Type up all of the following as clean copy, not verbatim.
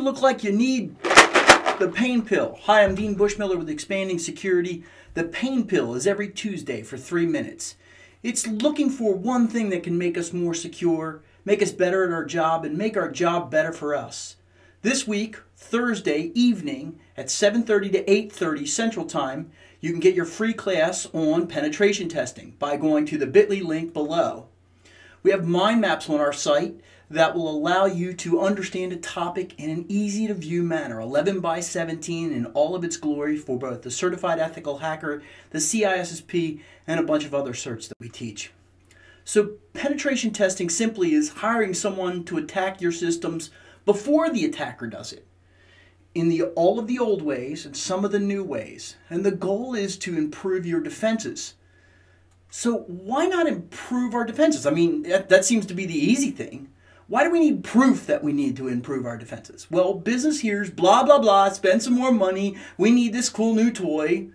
look like you need the pain pill. Hi, I'm Dean Bushmiller with Expanding Security. The pain pill is every Tuesday for 3 minutes. It's looking for one thing that can make us more secure, make us better at our job, and make our job better for us. This week, Thursday evening at 7:30 to 8:30 Central Time, you can get your free class on penetration testing by going to the bit.ly link below. We have mind maps on our site that will allow you to understand a topic in an easy-to-view manner, 11 by 17 in all of its glory for both the Certified Ethical Hacker, the CISSP, and a bunch of other certs that we teach. So penetration testing simply is hiring someone to attack your systems before the attacker does it, in all of the old ways and some of the new ways. And the goal is to improve your defenses. So why not improve our defenses? I mean, that seems to be the easy thing. Why do we need proof that we need to improve our defenses? Well, business hears blah, blah, blah, spend some more money, we need this cool new toy,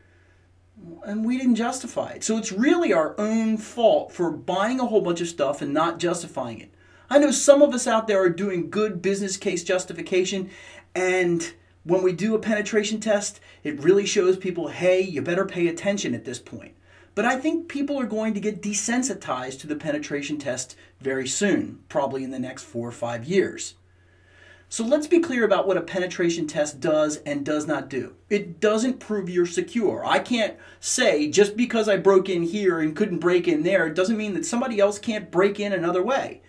and we didn't justify it. So it's really our own fault for buying a whole bunch of stuff and not justifying it. I know some of us out there are doing good business case justification, and when we do a penetration test, it really shows people, hey, you better pay attention at this point. But I think people are going to get desensitized to the penetration test very soon, probably in the next 4 or 5 years. So let's be clear about what a penetration test does and does not do. It doesn't prove you're secure. I can't say just because I broke in here and couldn't break in there, it doesn't mean that somebody else can't break in another way.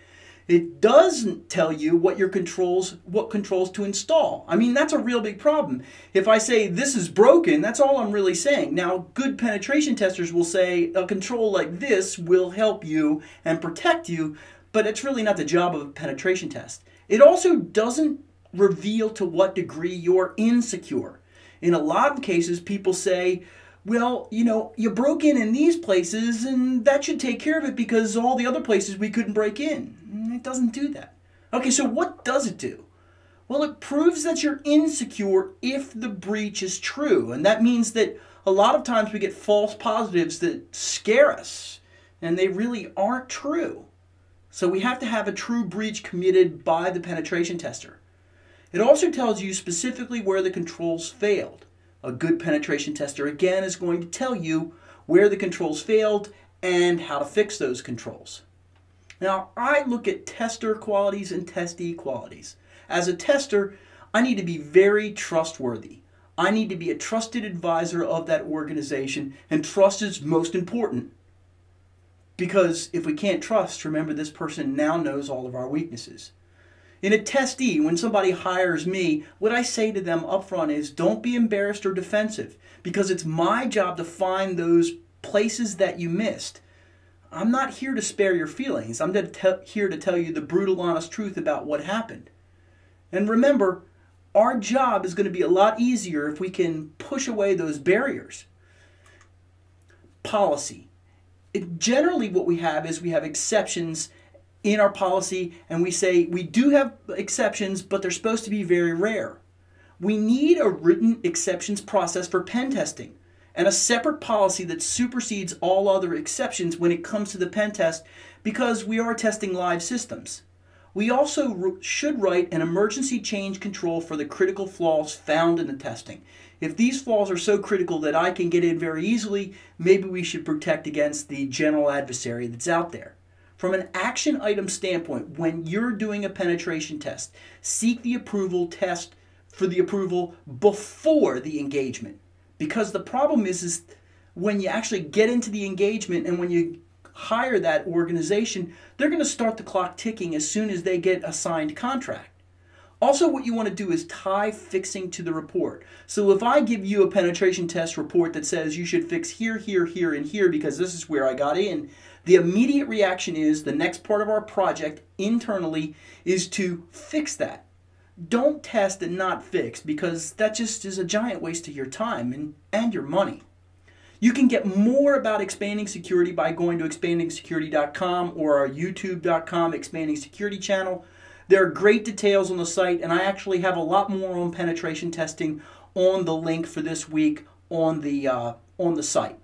It doesn't tell you what controls to install. I mean, that's a real big problem. If I say this is broken, that's all I'm really saying. Now, good penetration testers will say a control like this will help you and protect you, but it's really not the job of a penetration test. It also doesn't reveal to what degree you're insecure. In a lot of cases, people say, well, you know, you broke in these places and that should take care of it because all the other places we couldn't break in. It doesn't do that. Okay, so what does it do? Well, it proves that you're insecure if the breach is true. And that means that a lot of times we get false positives that scare us and they really aren't true. So we have to have a true breach committed by the penetration tester. It also tells you specifically where the controls failed. A good penetration tester, again, is going to tell you where the controls failed and how to fix those controls. Now, I look at tester qualities and testee qualities. As a tester, I need to be very trustworthy. I need to be a trusted advisor of that organization, and trust is most important. Because if we can't trust, remember this person now knows all of our weaknesses. In a testee, when somebody hires me, what I say to them up front is don't be embarrassed or defensive because it's my job to find those places that you missed. I'm not here to spare your feelings. I'm here to tell you the brutal, honest truth about what happened. And remember, our job is going to be a lot easier if we can push away those barriers. Policy. Generally what we have is we have exceptions in our policy, and we say we do have exceptions, but they're supposed to be very rare. We need a written exceptions process for pen testing and a separate policy that supersedes all other exceptions when it comes to the pen test because we are testing live systems. We also should write an emergency change control for the critical flaws found in the testing. If these flaws are so critical that I can get in very easily, maybe we should protect against the general adversary that's out there. From an action item standpoint, when you're doing a penetration test, seek the approval test for the approval before the engagement. Because the problem is when you actually get into the engagement and when you hire that organization, they're going to start the clock ticking as soon as they get a signed contract. Also, what you want to do is tie fixing to the report. So if I give you a penetration test report that says you should fix here, here, here, and here because this is where I got in, the immediate reaction is the next part of our project internally is to fix that. Don't test and not fix because that just is a giant waste of your time and your money. You can get more about expanding security by going to expandingsecurity.com or our youtube.com expanding security channel. There are great details on the site, and I actually have a lot more on penetration testing on the link for this week on the site.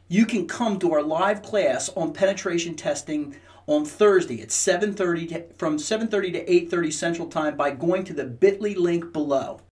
You can come to our live class on penetration testing on Thursday at 7:30 from 7:30 to 8:30 Central Time by going to the bit.ly link below.